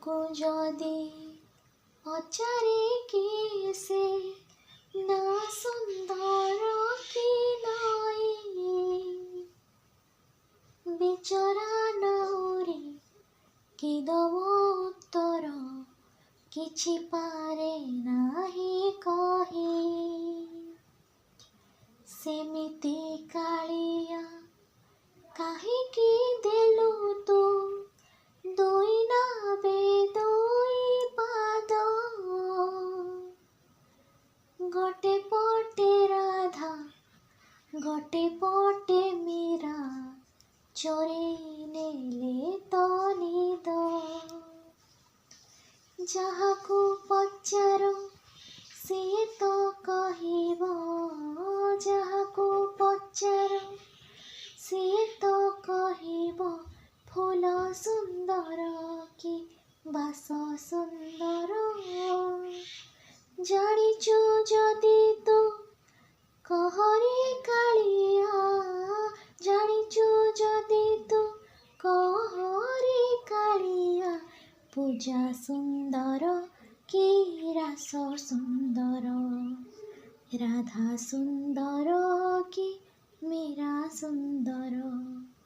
को जदि पचारे कि से ना सुंदर कि नाई बिचरा नाउरे कि दब उत्तर किछि पारे नाही कही सेमिति कालिया काहीकि देलु तू दुई नावे दुई पाद गोटे पटे राधा गोटे पटे मीरा चोरी नेले तो निद जहाकू पचारो से तो कहिब जहाकू पचारो से तो कहिब फूल सुंदर कि बास सुंदर जानिचु जदि तू कहरे कालिया जानिचु जदि तू कहरे कालिया पूजा सुंदर कि रास सुंदर राधा सुंदर कि मीरा सुंदर।